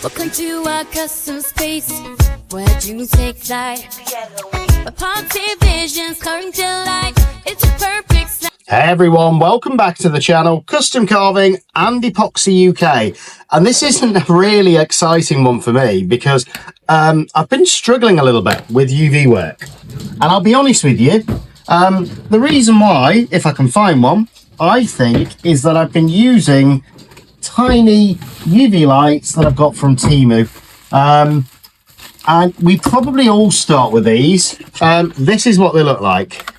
Welcome to our custom space where dreams take flight. A positive visions come to life. It's a perfect snap. Hey everyone, welcome back to the channel, Custom Carving and Epoxy UK. And this isn't a really exciting one for me because I've been struggling a little bit with UV work. And I'll be honest with you, the reason why, if I can find one, I think is that I've been using tiny UV lights that I've got from Temu. And we probably all start with these. This is what they look like.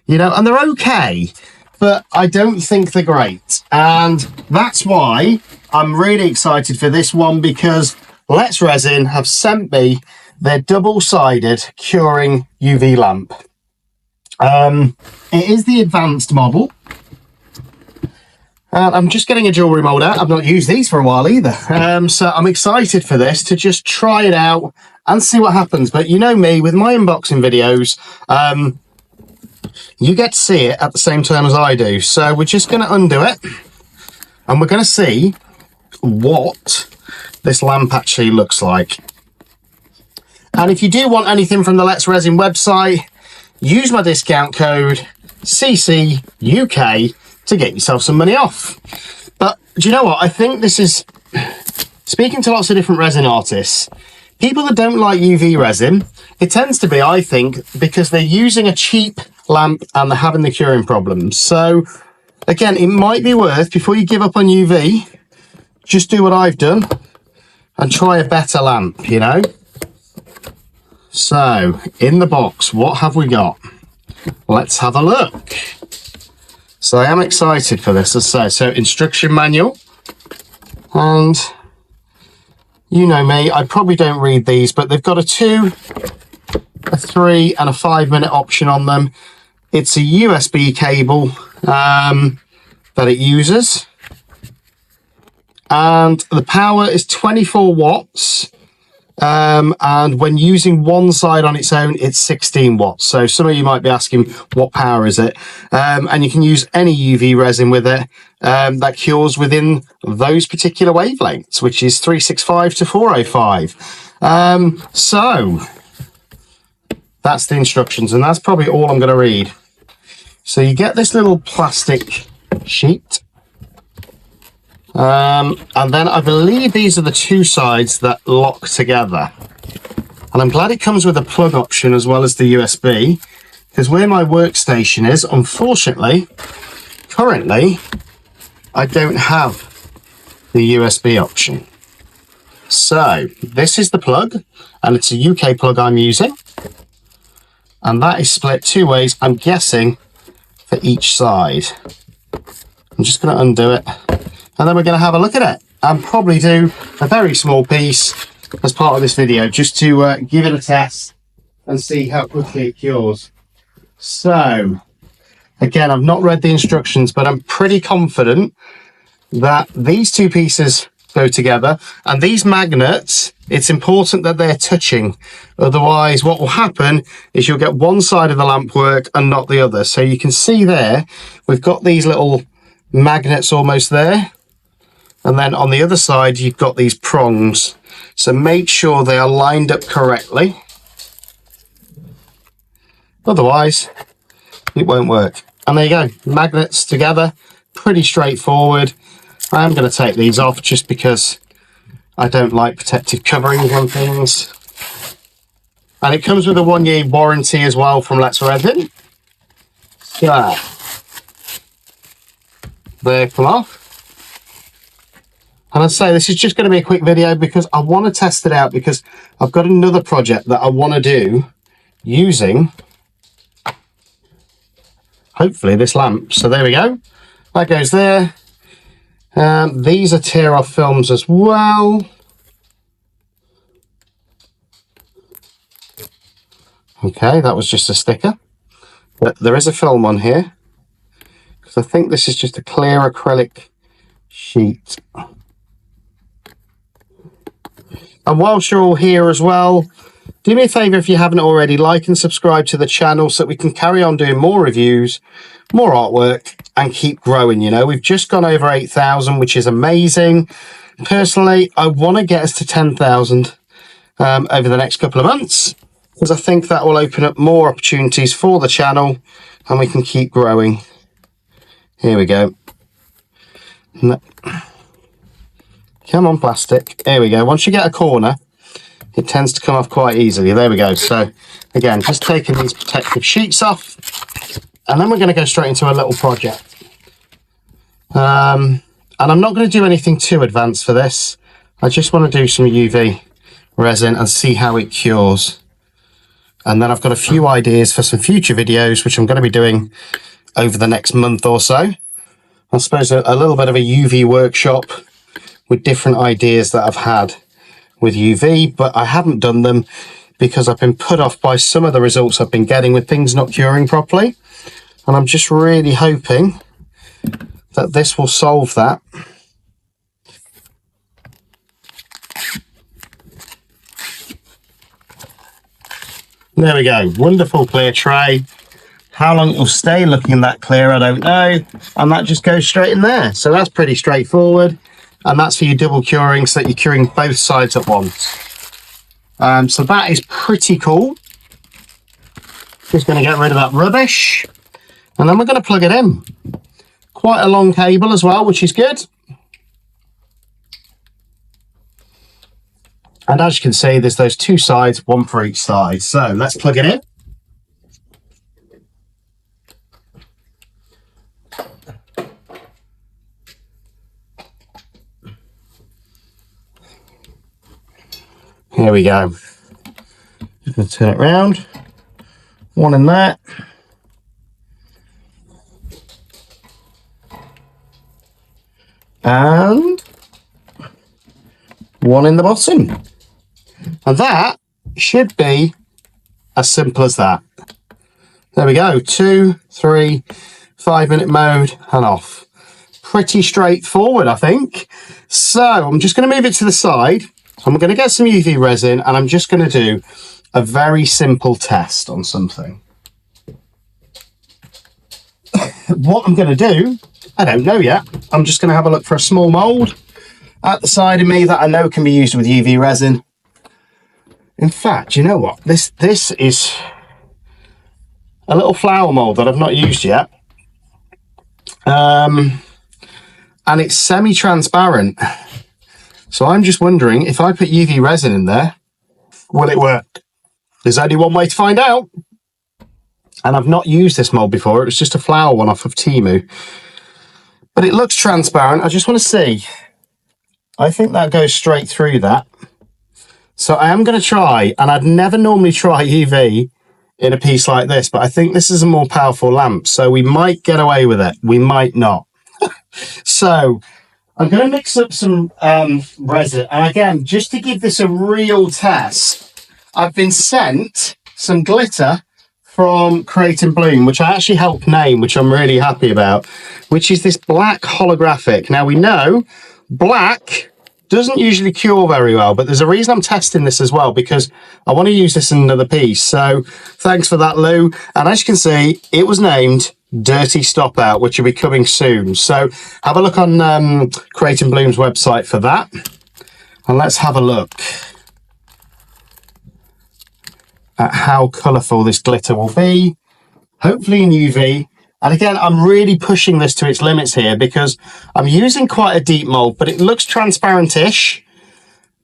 You know, and they're okay, but I don't think they're great. And that's why I'm really excited for this one, because Let's Resin have sent me their double-sided curing UV lamp. It is the advanced model. And I'm just getting a jewellery mould out. I've not used these for a while either. So I'm excited for this, to just try it out and see what happens. But you know me, with my unboxing videos, you get to see it at the same time as I do. So we're just going to undo it and we're going to see what this lamp actually looks like. And if you do want anything from the Let's Resin website, use my discount code CCUK to get yourself some money off. But do you know what? I think this is, speaking to lots of different resin artists, people that don't like UV resin, it tends to be, I think, because they're using a cheap lamp and they're having the curing problems. So again, it might be worth, before you give up on UV, just do what I've done and try a better lamp, you know. So in the box, what have we got? Let's have a look. So I am excited for this, as I say. So instruction manual, and you know me, I probably don't read these, but they've got a 2, a 3 and a 5-minute option on them. It's a USB cable that it uses, and the power is 24 watts. And when using one side on its own, it's 16 watts. So some of you might be asking, what power is it? And you can use any UV resin with it that cures within those particular wavelengths, which is 365 to 405. So that's the instructions, and that's probably all I'm going to read. So you get this little plastic sheet. And then I believe these are the 2 sides that lock together. And I'm glad it comes with a plug option as well as the USB, because where my workstation is, unfortunately, currently, I don't have the USB option. So this is the plug, and it's a UK plug I'm using. And that is split 2 ways, I'm guessing, for each side. I'm just going to undo it. And then we're going to have a look at it and probably do a very small piece as part of this video, just to give it a test and see how quickly it cures. So again, I've not read the instructions, but I'm pretty confident that these 2 pieces go together, and these magnets, it's important that they're touching. Otherwise what will happen is you'll get one side of the lamp work and not the other. So you can see there, we've got these little magnets almost there. And then on the other side, you've got these prongs. So make sure they are lined up correctly. Otherwise, it won't work. And there you go, magnets together, pretty straightforward. I am going to take these off just because I don't like protective coverings on things. And it comes with a 1-year warranty as well from Let's Resin. So, they come off. And I say this is just going to be a quick video because I want to test it out, because I've got another project that I want to do using, hopefully, this lamp. So there we go. That goes there. These are tear-off films as well. Okay, that was just a sticker. But there is a film on here, because I think this is just a clear acrylic sheet. And whilst you're all here as well, Do me a favour if you haven't already, like and subscribe to the channel so that we can carry on doing more reviews, more artwork, and keep growing. You know, we've just gone over 8,000, which is amazing. Personally, I want to get us to 10,000 over the next couple of months, because I think that will open up more opportunities for the channel and we can keep growing. Here we go. Come on, plastic. Here we go. Once you get a corner, it tends to come off quite easily. There we go. So again, just taking these protective sheets off, and then we're going to go straight into a little project. And I'm not going to do anything too advanced for this. I just want to do some UV resin and see how it cures. And then I've got a few ideas for some future videos, which I'm going to be doing over the next month or so. I suppose a little bit of a UV workshop with different ideas that I've had with UV, but I haven't done them because I've been put off by some of the results I've been getting with things not curing properly. And I'm just really hoping that this will solve that. There we go, wonderful clear tray. How long it will stay looking that clear, I don't know. And that just goes straight in there. So that's pretty straightforward. And that's for your double curing, so that you're curing both sides at once. So that is pretty cool. Just going to get rid of that rubbish. And then we're going to plug it in. Quite a long cable as well, which is good. And as you can see, there's those two sides, one for each side. So let's plug it in. Here we go. Just going to turn it round. One in there. And one in the bottom. And that should be as simple as that. There we go. 2, 3, 5-minute mode and off. Pretty straightforward, I think. So I'm just going to move it to the side. I'm going to get some UV resin and I'm just going to do a very simple test on something. What I'm going to do, I don't know yet. I'm just going to have a look for a small mould at the side of me that I know can be used with UV resin. In fact, you know what? This is a little flower mould that I've not used yet. And it's semi-transparent. So I'm just wondering, if I put UV resin in there, will it work? There's only one way to find out. And I've not used this mold before. It was just a flower one off of Temu. But it looks transparent. I just want to see. I think that goes straight through that. So I am going to try, and I'd never normally try UV in a piece like this, but I think this is a more powerful lamp. So we might get away with it. We might not. So I'm going to mix up some resin. And again, just to give this a real test, I've been sent some glitter from Create and Bloom, which I actually helped name, which I'm really happy about, which is this black holographic. Now we know black doesn't usually cure very well, but there's a reason I'm testing this as well, because I want to use this in another piece. So thanks for that, Lou. And as you can see, it was named Dirty Stop Out, which will be coming soon. So have a look on Create and Bloom's website for that. And let's have a look at how colourful this glitter will be, hopefully in UV. And again, I'm really pushing this to its limits here because I'm using quite a deep mould, but it looks transparent-ish.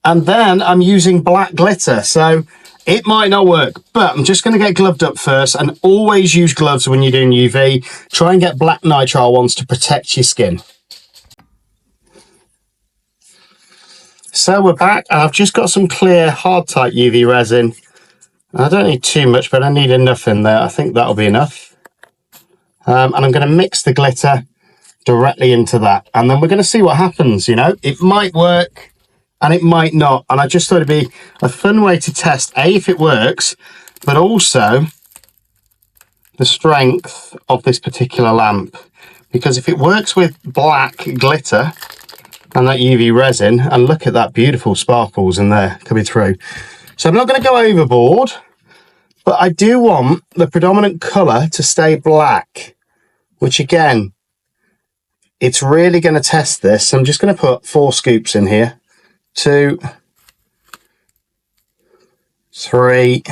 And then I'm using black glitter, so it might not work, but I'm just going to get gloved up first, and always use gloves when you're doing UV. Try and get black nitrile ones to protect your skin. So we're back, and I've just got some clear hard-type UV resin. I don't need too much, but I need enough in there. I think that'll be enough. And I'm going to mix the glitter directly into that. And then we're going to see what happens, you know. It might work and it might not. And I just thought it'd be a fun way to test, A, if it works, but also the strength of this particular lamp. Because if it works with black glitter and that UV resin, and look at that beautiful sparkles in there coming through. So I'm not going to go overboard, but I do want the predominant colour to stay black, which again, it's really going to test this. So I'm just going to put 4 scoops in here. 2, 3.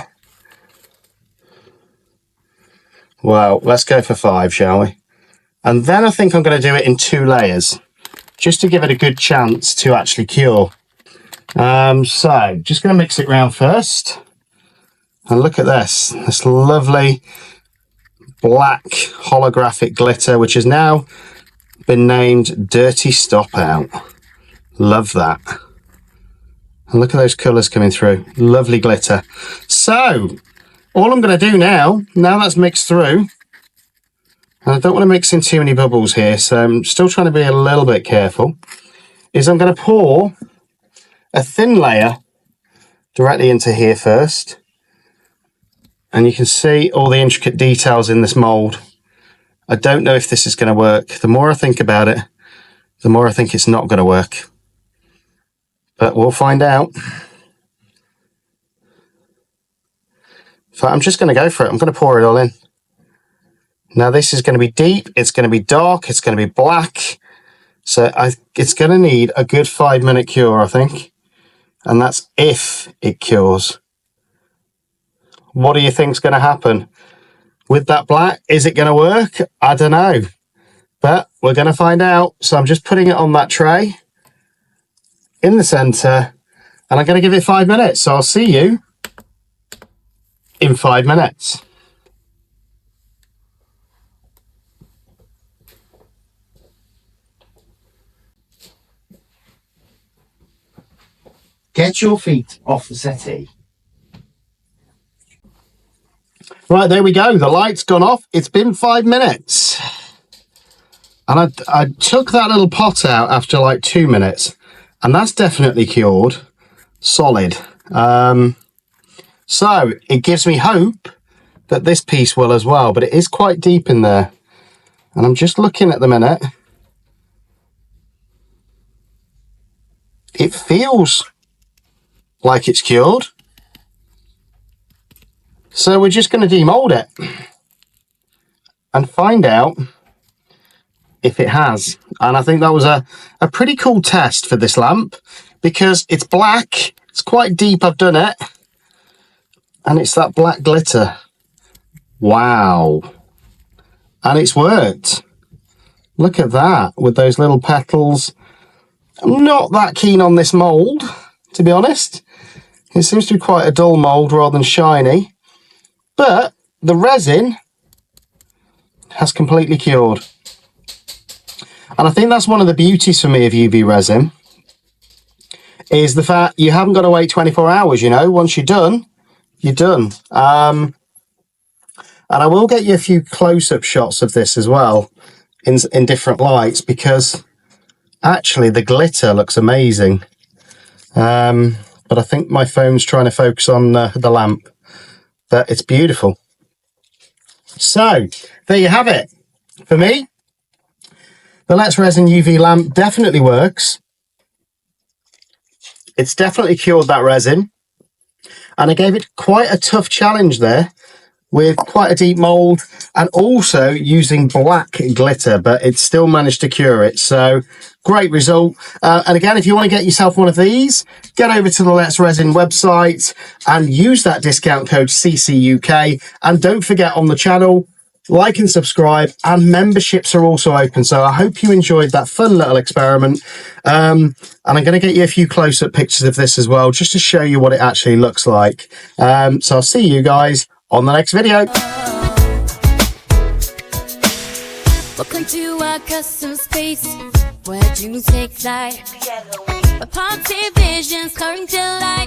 Well, let's go for 5, shall we? And then I think I'm going to do it in 2 layers, just to give it a good chance to actually cure. So just going to mix it round first. And look at this lovely black holographic glitter, which has now been named Dirty Stop Out. Love that. And look at those colours coming through. Lovely glitter. So all I'm going to do now that's mixed through, and I don't want to mix in too many bubbles here, so I'm still trying to be a little bit careful, is I'm going to pour a thin layer directly into here first. And you can see all the intricate details in this mould. I don't know if this is going to work. The more I think about it, the more I think it's not going to work. But we'll find out. In fact, I'm just going to go for it. I'm going to pour it all in. Now this is going to be deep, it's going to be dark, it's going to be black. So it's going to need a good 5-minute cure, I think. And that's if it cures. What do you think's going to happen with that black? Is it going to work? I don't know, but we're going to find out. So I'm just putting it on that tray in the center, and I'm going to give it 5 minutes. So I'll see you in 5 minutes. Get your feet off the settee. Right, there we go. The light's gone off. It's been 5 minutes. And I took that little pot out after like 2 minutes. And that's definitely cured. Solid. So it gives me hope that this piece will as well. But it is quite deep in there. And I'm just looking at the minute. It feels like it's cured. So we're just going to demold it and find out if it has. And I think that was a pretty cool test for this lamp, because it's black, it's quite deep, I've done it, and it's that black glitter. Wow. And it's worked. Look at that, with those little petals. I'm not that keen on this mould, to be honest. It seems to be quite a dull mould rather than shiny. But the resin has completely cured. And I think that's one of the beauties for me of UV resin, is the fact you haven't got to wait 24 hours, you know. Once you're done, you're done. And I will get you a few close-up shots of this as well in different lights, because actually the glitter looks amazing. But I think my phone's trying to focus on the lamp. But it's beautiful. So there you have it. For me, the Let's Resin UV lamp definitely works. It's definitely cured that resin. And I gave it quite a tough challenge there, with quite a deep mould and also using black glitter, but it still managed to cure it. So great result. And again, if you want to get yourself one of these, get over to the Let's Resin website and use that discount code CCUK. And don't forget, on the channel, like and subscribe, and memberships are also open. So I hope you enjoyed that fun little experiment. And I'm going to get you a few close-up pictures of this as well, just to show you what it actually looks like. So I'll see you guys on the next video. Welcome to our custom space, where dreams take flight. A party visions coming to life.